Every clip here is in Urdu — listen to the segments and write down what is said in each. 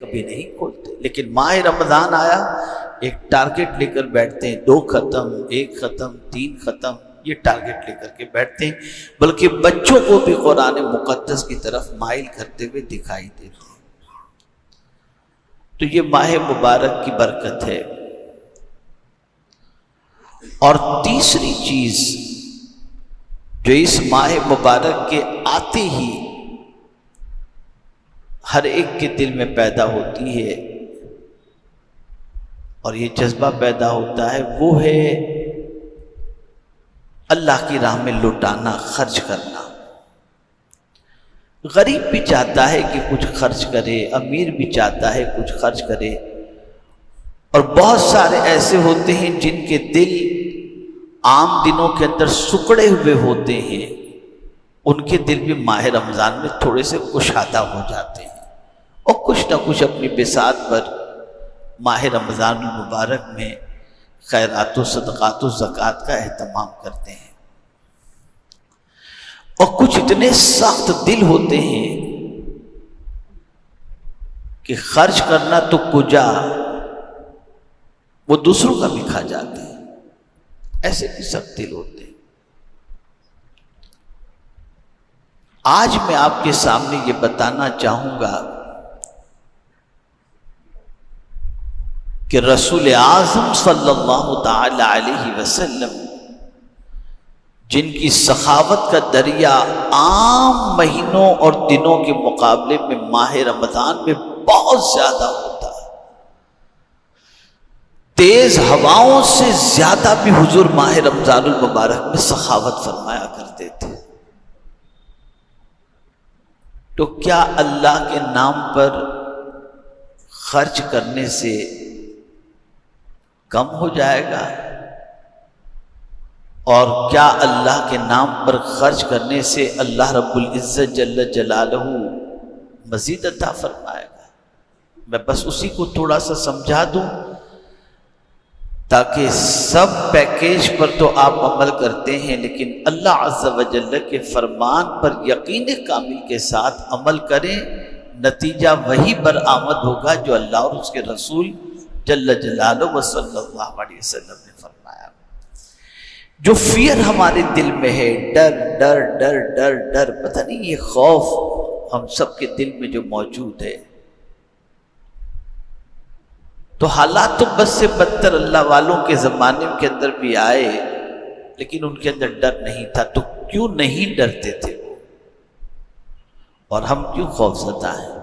کبھی نہیں کھولتے. لیکن ماہ رمضان آیا ایک ٹارگٹ لے کر بیٹھتے ہیں، 2 ختم، 1 ختم، 3 ختم، یہ ٹارگٹ لے کر کے بیٹھتے ہیں، بلکہ بچوں کو بھی قرآن مقدس کی طرف مائل کرتے ہوئے دکھائی دیتے ہیں. تو یہ ماہ مبارک کی برکت ہے. اور تیسری چیز جو اس ماہ مبارک کے آتے ہی ہر ایک کے دل میں پیدا ہوتی ہے اور یہ جذبہ پیدا ہوتا ہے، وہ ہے اللہ کی راہ میں لٹانا، خرچ کرنا. غریب بھی چاہتا ہے کہ کچھ خرچ کرے، امیر بھی چاہتا ہے کچھ خرچ کرے، اور بہت سارے ایسے ہوتے ہیں جن کے دل عام دنوں کے اندر سکڑے ہوئے ہوتے ہیں، ان کے دل بھی ماہ رمضان میں تھوڑے سے کشادہ ہو جاتے ہیں اور کچھ نہ کچھ اپنی بساط پر ماہ رمضان المبارک میں خیرات و صدقات و زکوٰۃ کا اہتمام کرتے ہیں. اور کچھ اتنے سخت دل ہوتے ہیں کہ خرچ کرنا تو کجا، وہ دوسروں کا بھی کھا جاتے ہیں. ایسے بھی سخت دل ہوتے ہیں. آج میں آپ کے سامنے یہ بتانا چاہوں گا کہ رسول اعظم صلی اللہ تعالی علیہ وسلم جن کی سخاوت کا دریا عام مہینوں اور دنوں کے مقابلے میں ماہ رمضان میں بہت زیادہ ہوتا ہے، تیز ہواؤں سے زیادہ بھی حضور ماہ رمضان المبارک میں سخاوت فرمایا کرتے تھے. تو کیا اللہ کے نام پر خرچ کرنے سے کم ہو جائے گا؟ اور کیا اللہ کے نام پر خرچ کرنے سے اللہ رب العزت جل جلالہ مزید عطا فرمائے گا؟ میں بس اسی کو تھوڑا سا سمجھا دوں تاکہ سب پیکیج پر تو آپ عمل کرتے ہیں، لیکن اللہ عز و جل کے فرمان پر یقین کامل کے ساتھ عمل کریں، نتیجہ وہی برآمد ہوگا جو اللہ اور اس کے رسول جل جلالہ و صلی اللہ علیہ وسلم نے فرمایا. جو فیئر ہمارے دل میں ہے، ڈر ڈر ڈر ڈر ڈر، پتہ نہیں یہ خوف ہم سب کے دل میں جو موجود ہے، تو حالات تو بد سے بدتر اللہ والوں کے زمانے کے اندر بھی آئے، لیکن ان کے اندر ڈر نہیں تھا. تو کیوں نہیں ڈرتے تھے وہ، اور ہم کیوں خوفزدہ ہیں؟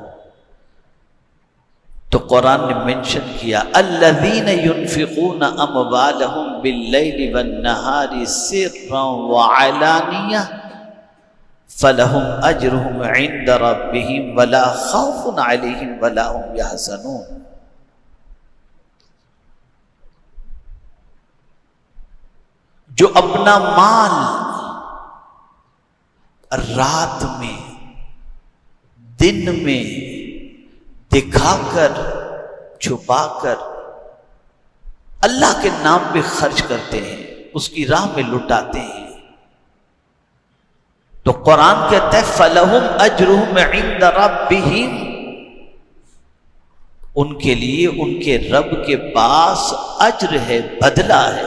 تو قرآن نے منشن کیا الذین ينفقون اموالهم باللیل والنہار سرا وعلانیہ فلهم اجرهم عند ربهم ولا خوف علیہم ولا هم یحزنون. جو اپنا مال رات میں، دن میں دکھا کر، چھپا کر اللہ کے نام پہ خرچ کرتے ہیں، اس کی راہ میں لٹاتے ہیں، تو قرآن کہتا ہے فَلَهُمْ أَجْرُهُمْ عِنْدَ رَبِّهِمْ، ان کے لیے ان کے رب کے پاس اجر ہے، بدلہ ہے.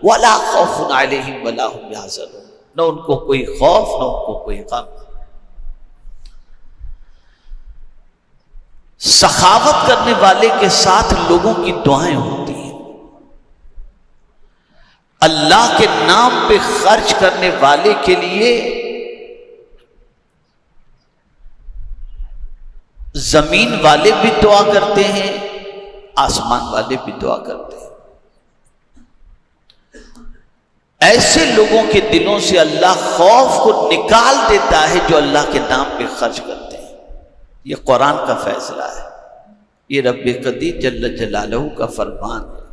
وَلَا خَوْفٌ عَلَيْهِمْ وَلَا هُمْ يَحْزَنُونَ، نہ ان کو کوئی خوف نہ ان کو کوئی غم. سخاوت کرنے والے کے ساتھ لوگوں کی دعائیں ہوتی ہیں. اللہ کے نام پہ خرچ کرنے والے کے لیے زمین والے بھی دعا کرتے ہیں، آسمان والے بھی دعا کرتے ہیں. ایسے لوگوں کے دلوں سے اللہ خوف کو نکال دیتا ہے جو اللہ کے نام پہ خرچ کرتے ہیں. یہ قرآن کا فیصلہ ہے، یہ رب قدیر جل جلالہ کا فرمان ہے.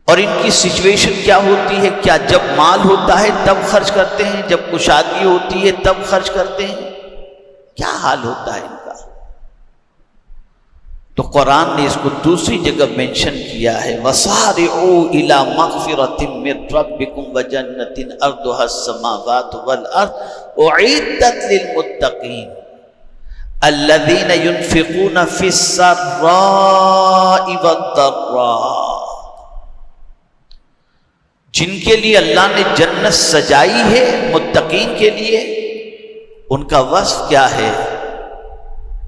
اور ان کی سچویشن کیا ہوتی ہے؟ کیا جب مال ہوتا ہے تب خرچ کرتے ہیں، جب کشادگی ہوتی ہے تب خرچ کرتے ہیں؟ کیا حال ہوتا ہے ان کا؟ تو قرآن نے اس کو دوسری جگہ مینشن کیا ہے وَسَارِعُوا إِلَى مَغْفِرَةٍ مِّن رَبِّكُمْ وَجَنَّةٍ أَرْضُهَا السَّمَاوَاتُ وَالْأَرْضُ أُعِدَّتْ لِلْمُتَّقِينَ. الذین ينفقون فی السراء والضراء، جن کے لیے اللہ نے جنت سجائی ہے متقین کے لیے، ان کا وصف کیا ہے؟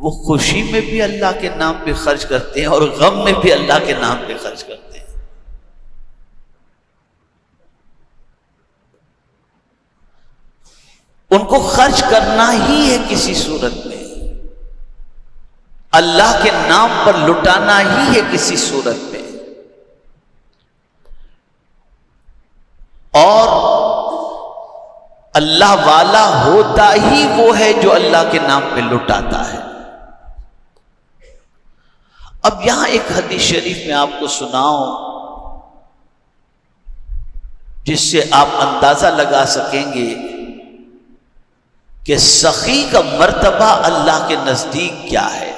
وہ خوشی میں بھی اللہ کے نام پہ خرچ کرتے ہیں اور غم میں بھی اللہ کے نام پہ خرچ کرتے ہیں۔ ان کو خرچ کرنا ہی ہے کسی صورت میں، اللہ کے نام پر لٹانا ہی ہے کسی صورت میں، اور اللہ والا ہوتا ہی وہ ہے جو اللہ کے نام پہ لٹاتا ہے۔ اب یہاں ایک حدیث شریف میں آپ کو سناؤں جس سے آپ اندازہ لگا سکیں گے کہ سخی کا مرتبہ اللہ کے نزدیک کیا ہے۔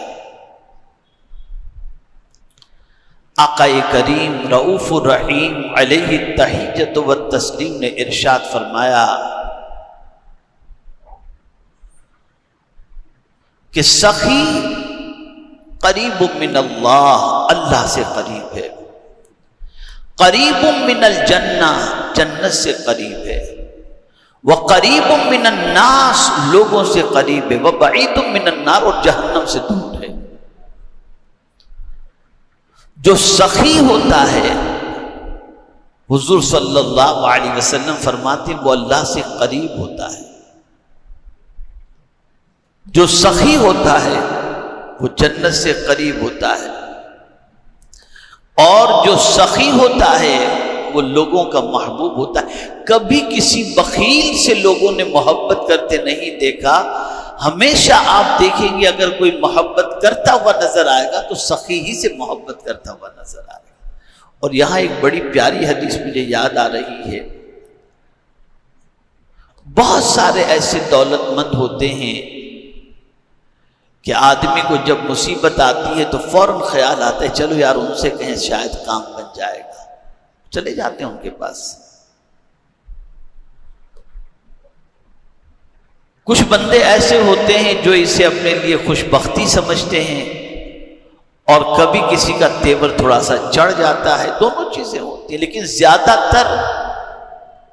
آقا کریم رؤوف الرحیم علیہ التحیۃ والتسلیم نے ارشاد فرمایا کہ سخی قریب من اللہ، اللہ سے قریب ہے، قریب من الجنہ، جنت سے قریب ہے، وقریب من الناس، لوگوں سے قریب ہے، وبعید من النار، اور جہنم سے دور ہے۔ جو سخی ہوتا ہے، حضور صلی اللہ علیہ وسلم فرماتے ہیں وہ اللہ سے قریب ہوتا ہے۔ جو سخی ہوتا ہے وہ جنت سے قریب ہوتا ہے، اور جو سخی ہوتا ہے وہ لوگوں کا محبوب ہوتا ہے۔ کبھی کسی بخیل سے لوگوں نے محبت کرتے نہیں دیکھا، ہمیشہ آپ دیکھیں گے اگر کوئی محبت کرتا ہوا نظر آئے گا تو سخی ہی سے محبت کرتا ہوا نظر آئے گا۔ اور یہاں ایک بڑی پیاری حدیث مجھے یاد آ رہی ہے، بہت سارے ایسے دولت مند ہوتے ہیں کہ آدمی کو جب مصیبت آتی ہے تو فوراً خیال آتا ہے چلو یار ان سے کہیں شاید کام بن جائے گا، چلے جاتے ہیں ان کے پاس۔ کچھ بندے ایسے ہوتے ہیں جو اسے اپنے لیے خوش بختی سمجھتے ہیں، اور کبھی کسی کا تیور تھوڑا سا چڑھ جاتا ہے، دونوں چیزیں ہوتی ہیں، لیکن زیادہ تر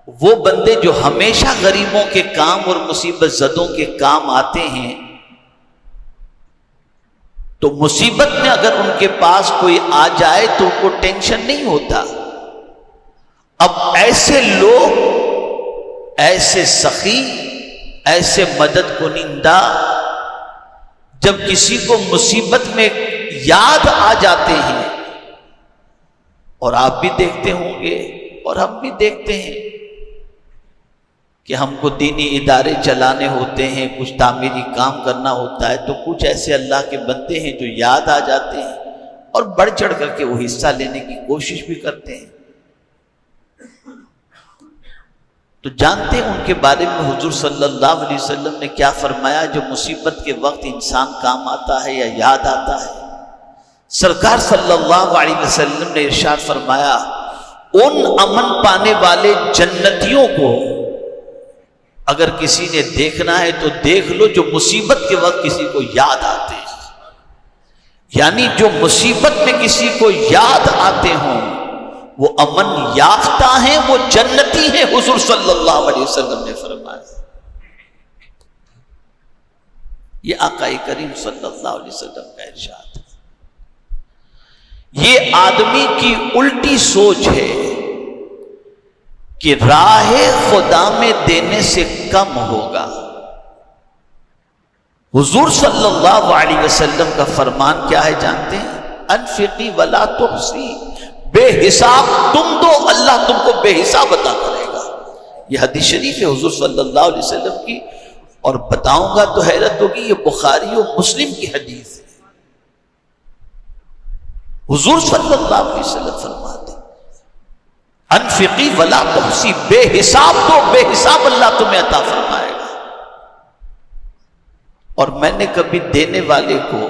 وہ بندے جو ہمیشہ غریبوں کے کام اور مصیبت زدوں کے کام آتے ہیں، تو مصیبت میں اگر ان کے پاس کوئی آ جائے تو ان کو ٹینشن نہیں ہوتا۔ اب ایسے لوگ، ایسے سخی، ایسے مدد کنندہ جب کسی کو مصیبت میں یاد آ جاتے ہیں، اور آپ بھی دیکھتے ہوں گے اور ہم بھی دیکھتے ہیں کہ ہم کو دینی ادارے چلانے ہوتے ہیں، کچھ تعمیری کام کرنا ہوتا ہے، تو کچھ ایسے اللہ کے بندے ہیں جو یاد آ جاتے ہیں اور بڑھ چڑھ کر کے وہ حصہ لینے کی کوشش بھی کرتے ہیں۔ تو جانتے ہیں ان کے بارے میں حضور صلی اللہ علیہ وسلم نے کیا فرمایا؟ جو مصیبت کے وقت انسان کام آتا ہے یا یاد آتا ہے، سرکار صلی اللہ علیہ وسلم نے ارشاد فرمایا ان امن پانے والے جنتیوں کو اگر کسی نے دیکھنا ہے تو دیکھ لو جو مصیبت کے وقت کسی کو یاد آتے ہیں، یعنی جو مصیبت میں کسی کو یاد آتے ہوں وہ امن یافتہ ہیں، وہ جنتی ہیں، حضور صلی اللہ علیہ وسلم نے فرمایا۔ یہ آقا کریم صلی اللہ علیہ وسلم کا ارشاد ہے۔ یہ آدمی کی الٹی سوچ ہے کہ راہ خدا میں دینے سے کم ہوگا۔ حضور صلی اللہ علیہ وسلم کا فرمان کیا ہے جانتے ہیں؟ انفقی ولا تحصی، بے حساب تم دو، اللہ تم کو بے حساب عطا کرے گا۔ یہ حدیث شریف ہے حضور صلی اللہ علیہ وسلم کی، اور بتاؤں گا تو حیرت ہوگی، یہ بخاری و مسلم کی حدیث ہے۔ حضور صلی اللہ علیہ وسلم فرماتے انفقی ولا تحصی، بے حساب دو، بے حساب اللہ تمہیں عطا فرمائے گا۔ اور میں نے کبھی دینے والے کو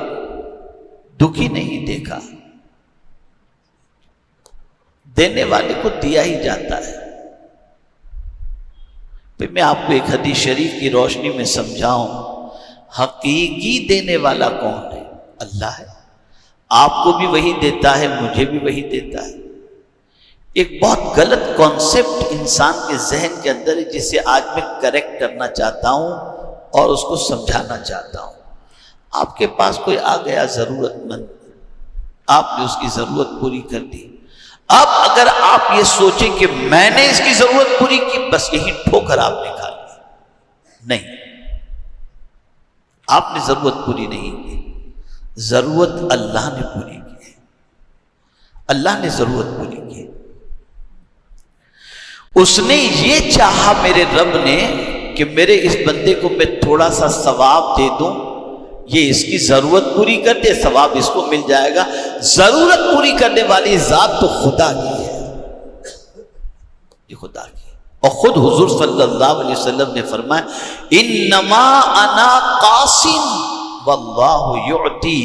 دکھی نہیں دیکھا، دینے والے کو دیا ہی جاتا ہے۔ پھر میں آپ کو ایک حدیث شریف کی روشنی میں سمجھاؤں، حقیقی دینے والا کون ہے؟ اللہ ہے۔ آپ کو بھی وہی دیتا ہے، مجھے بھی وہی دیتا ہے۔ ایک بہت غلط کانسیپٹ انسان کے ذہن کے اندر ہے، جسے آج میں کریکٹ کرنا چاہتا ہوں اور اس کو سمجھانا چاہتا ہوں۔ آپ کے پاس کوئی آ گیا ضرورت مند، آپ نے اس کی ضرورت پوری کر دی۔ اب اگر آپ یہ سوچیں کہ میں نے اس کی ضرورت پوری کی، بس یہی ٹھوکر آپ نے کھا لی۔ نہیں، آپ نے ضرورت پوری نہیں کی، ضرورت اللہ نے پوری کی ہے۔ اللہ نے ضرورت پوری کی۔ اس نے یہ چاہا میرے رب نے کہ میرے اس بندے کو میں تھوڑا سا ثواب دے دوں، یہ اس کی ضرورت پوری کر دے، ثواب اس کو مل جائے گا۔ ضرورت پوری کرنے والی ذات تو خدا کی ہے، یہ خدا کی ہے۔ اور خود حضور صلی اللہ علیہ وسلم نے فرمایا انما انا قاسم واللہ یعطی،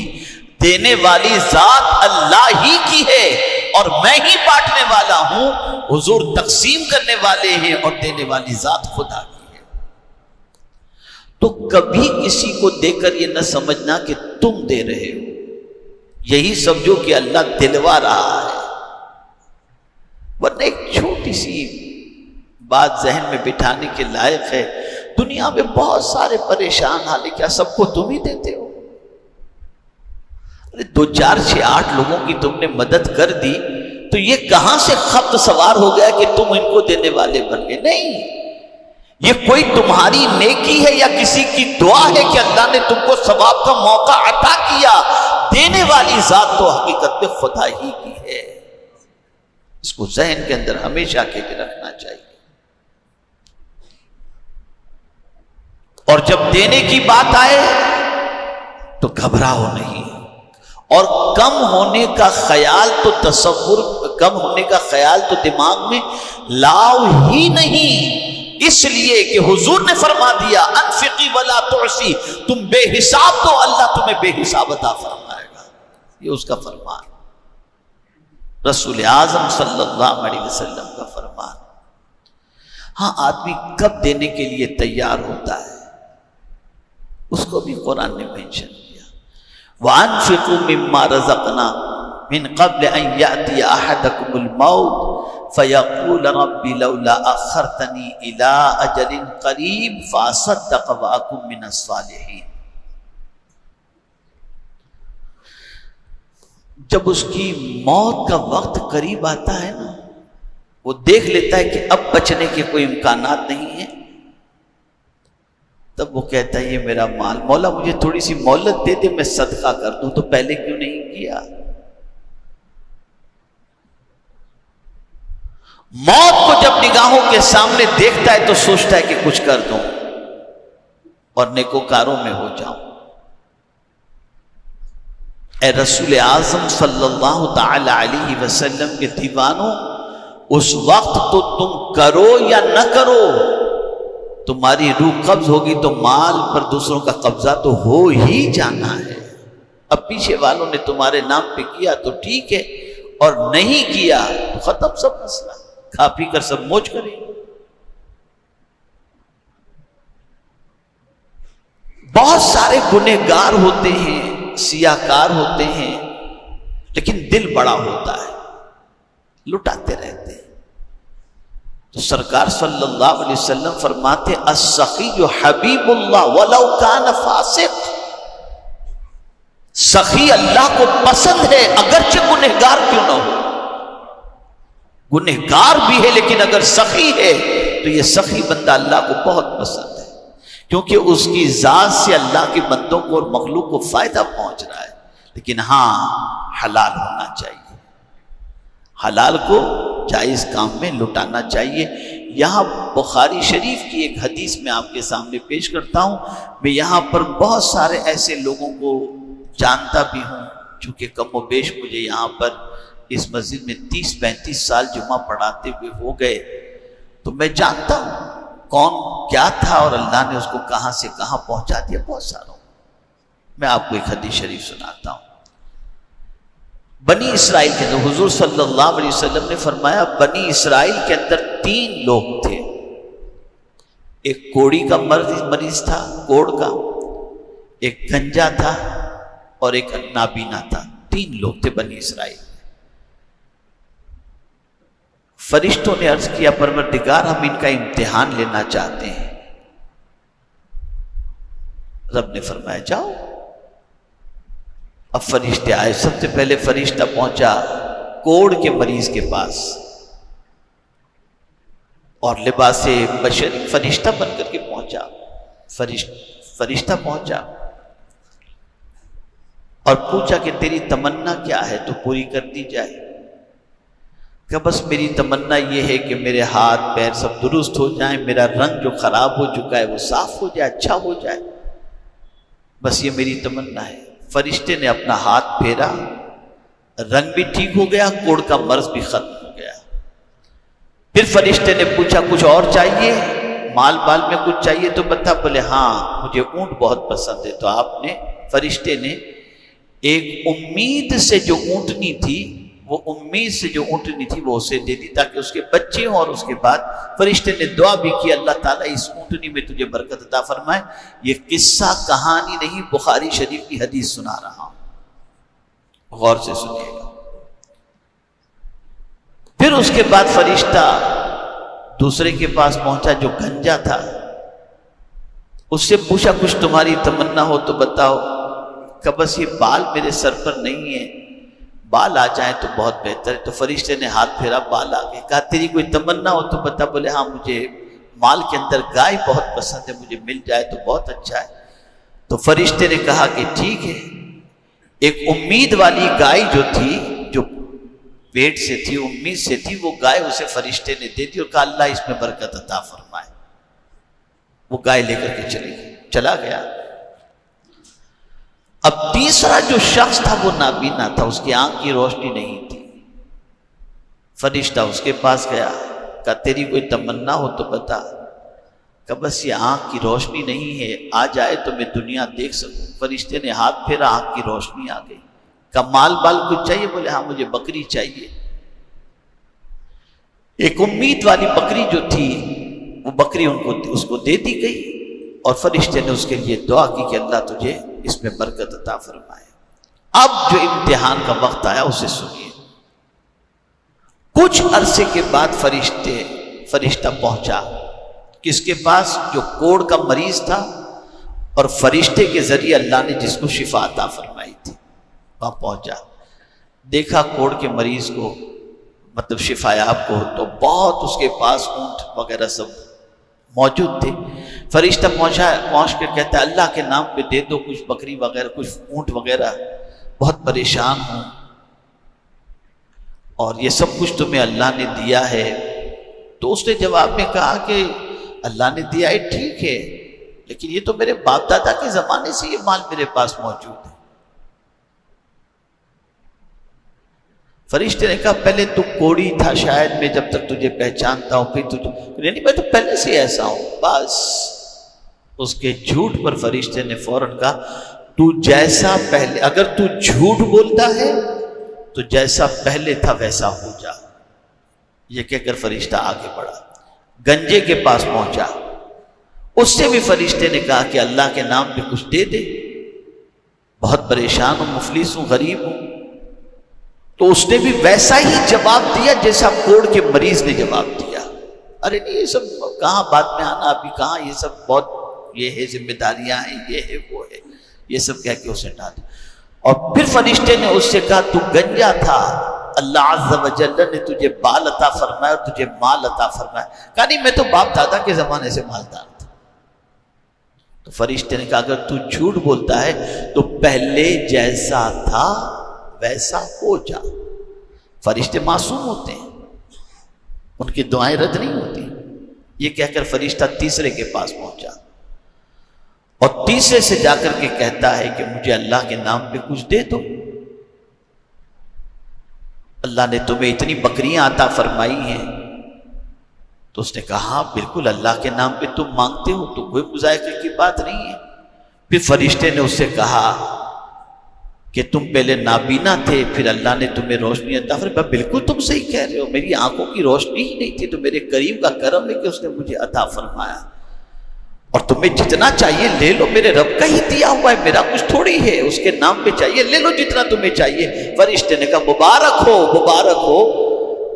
دینے والی ذات اللہ ہی کی ہے اور میں ہی بانٹنے والا ہوں۔ حضور تقسیم کرنے والے ہیں اور دینے والی ذات خدا کی ہے۔ تو کبھی کسی کو دے کر یہ نہ سمجھنا کہ تم دے رہے ہو، یہی سمجھو کہ اللہ دلوا رہا ہے۔ ورنہ ایک چھوٹی سی بات ذہن میں بٹھانے کے لائق ہے، دنیا میں بہت سارے پریشان حالے، کیا سب کو تم ہی دیتے ہو؟ 2 4 6 8 لوگوں کی تم نے مدد کر دی، تو یہ کہاں سے خبط سوار ہو گیا کہ تم ان کو دینے والے بن گئے؟ نہیں، یہ کوئی تمہاری نیکی ہے یا کسی کی دعا ہے کہ اللہ نے تم کو ثواب کا موقع عطا کیا۔ دینے والی ذات تو حقیقت میں خدا ہی کی ہے۔ اس کو ذہن کے اندر ہمیشہ کے لیے رکھنا چاہیے۔ اور جب دینے کی بات آئے تو گھبراؤ نہیں، اور کم ہونے کا خیال تو تصور، کم ہونے کا خیال تو دماغ میں لاؤ ہی نہیں، اس لیے کہ حضور نے فرما دیا انفقی ولا تعصی، تم بے حساب دو، اللہ تمہیں بے حساب عطا فرمائے گا۔ یہ اس کا فرمان، رسول اعظم صلی اللہ علیہ وسلم کا فرمان۔ ہاں، آدمی کب دینے کے لیے تیار ہوتا ہے اس کو بھی قرآن نے مینشن کیا۔ وَأَنفِقُوا مِمَّا رَزَقْنَاكُم مِّن قَبْلِ أَن يَأْتِيَ أَحَدَكُمُ الْمَوْتُ فَيَقُولَ رَبِّ لَوْلَا أَخَّرْتَنِي إِلَىٰ أَجَلٍ قَرِيبٍ فَأَصَدَّقَ وَأَكُن مِّنَ الصَّالِحِينَ۔ جب اس کی موت کا وقت قریب آتا ہے نا، وہ دیکھ لیتا ہے کہ اب بچنے کے کوئی امکانات نہیں ہیں، تب وہ کہتا ہے یہ میرا مال، مولا مجھے تھوڑی سی مہلت دے دے، میں صدقہ کر دوں، تو پہلے کیوں نہیں کیا؟ موت کو جب نگاہوں کے سامنے دیکھتا ہے تو سوچتا ہے کہ کچھ کر دوں اور نیکوکاروں میں ہو جاؤں۔ اے رسول اعظم صلی اللہ تعالی علیہ وسلم کے دیوانوں، اس وقت تو تم کرو یا نہ کرو، تمہاری روح قبض ہوگی تو مال پر دوسروں کا قبضہ تو ہو ہی جانا ہے۔ اب پیچھے والوں نے تمہارے نام پہ کیا تو ٹھیک ہے، اور نہیں کیا تو ختم سب مسئلہ، کھا پی کر سب موج کریں۔ بہت سارے گنہگار ہوتے ہیں، سیاکار ہوتے ہیں، لیکن دل بڑا ہوتا ہے، لٹاتے رہتے ہیں۔ تو سرکار صلی اللہ علیہ وسلم فرماتے السخی حبیب اللہ ولو کان فاسق، سخی اللہ کو پسند ہے اگرچہ گنہگار کیوں نہ ہو۔ گنہگار بھی ہے لیکن اگر سخی ہے تو یہ سخی بندہ اللہ کو بہت پسند ہے، کیونکہ اس کی ذات سے اللہ کے بندوں کو اور مخلوق کو فائدہ پہنچ رہا ہے۔ لیکن ہاں، حلال ہونا چاہیے، حلال کو جائز کام میں لٹانا چاہیے۔ یہاں بخاری شریف کی ایک حدیث میں آپ کے سامنے پیش کرتا ہوں۔ میں یہاں پر بہت سارے ایسے لوگوں کو جانتا بھی ہوں، چونکہ کم و بیش مجھے یہاں پر اس مسجد میں 30-35 سال جمعہ پڑھاتے ہوئے ہو گئے، تو میں جانتا ہوں کون کیا تھا اور اللہ نے اس کو کہاں سے کہاں پہنچا دیا بہت ساروں۔ میں آپ کو ایک حدیث شریف سناتا ہوں۔ بنی اسرائیل کے اندر حضور صلی اللہ علیہ وسلم نے فرمایا بنی اسرائیل کے اندر 3 لوگ تھے، ایک کوڑی کا مریض تھا، کوڑ کا، ایک گنجا تھا اور ایک نابینا تھا، 3 لوگ تھے بنی اسرائیل۔ فرشتوں نے عرض کیا پروردگار ہم ان کا امتحان لینا چاہتے ہیں۔ رب نے فرمایا جاؤ۔ اب فرشتے آئے، سب سے پہلے فرشتہ پہنچا کوڑ کے مریض کے پاس، اور لباس بشری فرشتہ بن کر کے پہنچا، فرشتہ پہنچا اور پوچھا کہ تیری تمنا کیا ہے تو پوری کر دی جائے۔ کہ بس میری تمنا یہ ہے کہ میرے ہاتھ پیر سب درست ہو جائیں، میرا رنگ جو خراب ہو چکا ہے وہ صاف ہو جائے، اچھا ہو جائے، بس یہ میری تمنا ہے۔ فرشتے نے اپنا ہاتھ پھیرا، رنگ بھی ٹھیک ہو گیا، کوڑ کا مرض بھی ختم ہو گیا۔ پھر فرشتے نے پوچھا کچھ اور چاہیے، مال بال میں کچھ چاہیے تو بتا۔ بولے ہاں مجھے اونٹ بہت پسند ہے۔ تو آپ نے، فرشتے نے ایک امید سے جو اونٹنی تھی، وہ امید سے جو اونٹنی تھی وہ اسے دے دی تاکہ اس کے بچے ہوں، اور اس کے بعد فرشتے نے دعا بھی کی اللہ تعالیٰ اس اونٹنی میں تجھے برکت عطا فرمائے۔ یہ قصہ کہانی نہیں، بخاری شریف کی حدیث سنا رہا ہوں، غور سے سنیے گا۔ پھر اس کے بعد فرشتہ دوسرے کے پاس پہنچا جو گنجا تھا، اس سے پوچھا کچھ تمہاری تمنا ہو تو بتاؤ۔ کہ بس یہ بال میرے سر پر نہیں ہے، بال آ جائیں تو بہت بہتر ہے۔ تو فرشتے نے ہاتھ پھیرا، بال آ گئے۔ کہا تیری کوئی تمنا ہو تو بتا۔ بولے ہاں مجھے مال کے اندر گائے بہت پسند ہے، مجھے مل جائے تو بہت اچھا ہے۔ تو فرشتے نے کہا کہ ٹھیک ہے۔ ایک امید والی گائے جو تھی، جو پیٹ سے تھی، امید سے تھی، وہ گائے اسے فرشتے نے دے دی اور کہا اللہ اس میں برکت عطا فرمائے۔ وہ گائے لے کر کے چلا گیا۔ اب تیسرا جو شخص تھا وہ نابینا تھا، اس کی آنکھ کی روشنی نہیں تھی۔ فرشتہ اس کے پاس گیا، کہا تیری کوئی تمنا ہو تو بتا۔ کہ بس یہ آنکھ کی روشنی نہیں ہے، آ جائے تو میں دنیا دیکھ سکوں۔ فرشتے نے ہاتھ پھیرا، آنکھ کی روشنی آ گئی۔ کہ مال بال کچھ چاہیے؟ بولے ہاں مجھے بکری چاہیے۔ ایک امید والی بکری جو تھی، وہ بکری اس کو دے دی گئی، اور فرشتے نے اس کے لیے دعا کی کہ اللہ تجھے اس میں برکت عطا فرمائے۔ اب جو امتحان کا وقت آیا اسے سنیے۔ کچھ عرصے کے بعد فرشتہ پہنچا کس کے پاس؟ جو کوڑ کا مریض تھا، اور فرشتے کے ذریعے اللہ نے جس کو شفا عطا فرمائی تھی، وہاں پہنچا، دیکھا کوڑ کے مریض کو، مطلب شفایاب کو، تو بہت اس کے پاس اونٹ وغیرہ سب موجود تھے۔ فرشتہ پہنچ کے کہتا ہے اللہ کے نام پہ دے دو کچھ بکری وغیرہ، کچھ اونٹ وغیرہ، بہت پریشان ہوں، اور یہ سب کچھ تمہیں اللہ نے دیا ہے۔ تو اس نے جواب میں کہا کہ اللہ نے دیا ہے ٹھیک ہے، لیکن یہ تو میرے باپ دادا کے زمانے سے یہ مال میرے پاس موجود ہے۔ فرشتے نے کہا پہلے تو کوڑی تھا شاید، میں جب تک تجھے پہچانتا ہوں، پھر نہیں میں تو پہلے سے ایسا ہوں۔ بس اس کے جھوٹ پر فرشتے نے فوراً کہا تو جیسا پہلے، اگر تو جھوٹ بولتا ہے تو جیسا پہلے تھا ویسا ہو جا۔ یہ کہہ کر فرشتہ آگے بڑھا، گنجے کے پاس پہنچا، اس سے بھی فرشتے نے کہا کہ اللہ کے نام پہ کچھ دے دے، بہت پریشان ہوں، مفلس ہوں، غریب ہوں۔ تو اس نے بھی ویسا ہی جواب دیا جیسا کوڑ کے مریض نے جواب دیا۔ ارے نہیں یہ سب کہاں بات میں آنا، ابھی کہاں، یہ سب بہت یہ ہے، ذمہ داریاں ہیں، یہ ہے وہ ہے، یہ سب کہہ کے اسے ڈال دیا۔ اور پھر فرشتے نے اس سے کہا تو گنجا تھا، اللہ عز و جل نے تجھے بال عطا فرمایا اور تجھے مال عطا فرمایا۔ کہا نہیں میں تو باپ دادا کے زمانے سے مالدار تھا۔ تو فرشتے نے کہا اگر تو جھوٹ بولتا ہے تو پہلے جیسا تھا ویسا ہو جا۔ فرشتے معصوم ہوتے ہیں، ان کی دعائیں رد نہیں ہوتی۔ یہ کہہ کر فرشتہ تیسرے کے پاس پہنچا، اور تیسرے سے جا کر کے کہتا ہے کہ مجھے اللہ کے نام پہ کچھ دے دو، اللہ نے تمہیں اتنی بکریاں عطا فرمائی ہیں۔ تو اس نے کہا ہاں بالکل اللہ کے نام پہ تم مانگتے ہو تو کوئی مذائقے کی بات نہیں ہے۔ پھر فرشتے نے اس سے کہا کہ تم پہلے نابینا تھے، پھر اللہ نے تمہیں روشنی عطا فرمائی۔ بالکل تم صحیح کہہ رہے ہو، میری آنکھوں کی روشنی ہی نہیں تھی، تو میرے کریم کا کرم ہے کہ اس نے مجھے عطا فرمایا۔ اور تمہیں جتنا چاہیے لے لو، میرے رب کا ہی دیا ہوا ہے، میرا کچھ تھوڑی ہے، اس کے نام پہ چاہیے لے لو جتنا تمہیں چاہیے۔ فرشتے نے کہا مبارک ہو مبارک ہو،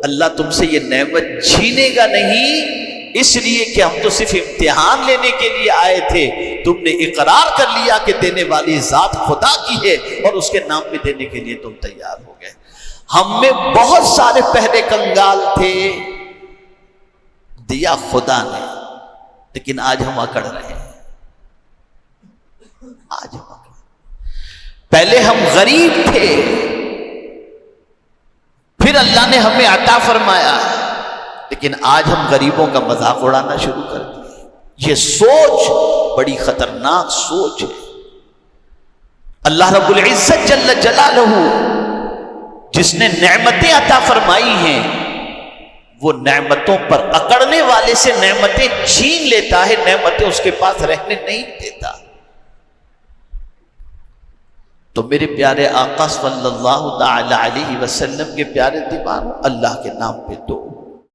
اللہ تم سے یہ نعمت چھینے گا نہیں، اس لیے کہ ہم تو صرف امتحان لینے کے لیے آئے تھے، تم نے اقرار کر لیا کہ دینے والی ذات خدا کی ہے اور اس کے نام پہ دینے کے لیے تم تیار ہو گئے۔ ہم میں بہت سارے پہلے کنگال تھے، دیا خدا نے، لیکن آج ہم اکڑ رہے ہیں، آج ہم اکڑ رہے ہیں۔ پہلے ہم غریب تھے، پھر اللہ نے ہمیں عطا فرمایا، لیکن آج ہم غریبوں کا مذاق اڑانا شروع کر دیے۔ یہ سوچ بڑی خطرناک سوچ ہے۔ اللہ رب العزت جل جلالہ جس نے نعمتیں عطا فرمائی ہیں، وہ نعمتوں پر اکڑنے والے سے نعمتیں چھین لیتا ہے، نعمتیں اس کے پاس رہنے نہیں دیتا۔ تو میرے پیارے آقا صلی اللہ تعالی علیہ وسلم کے پیارے دیوانوں، اللہ کے نام پہ دو،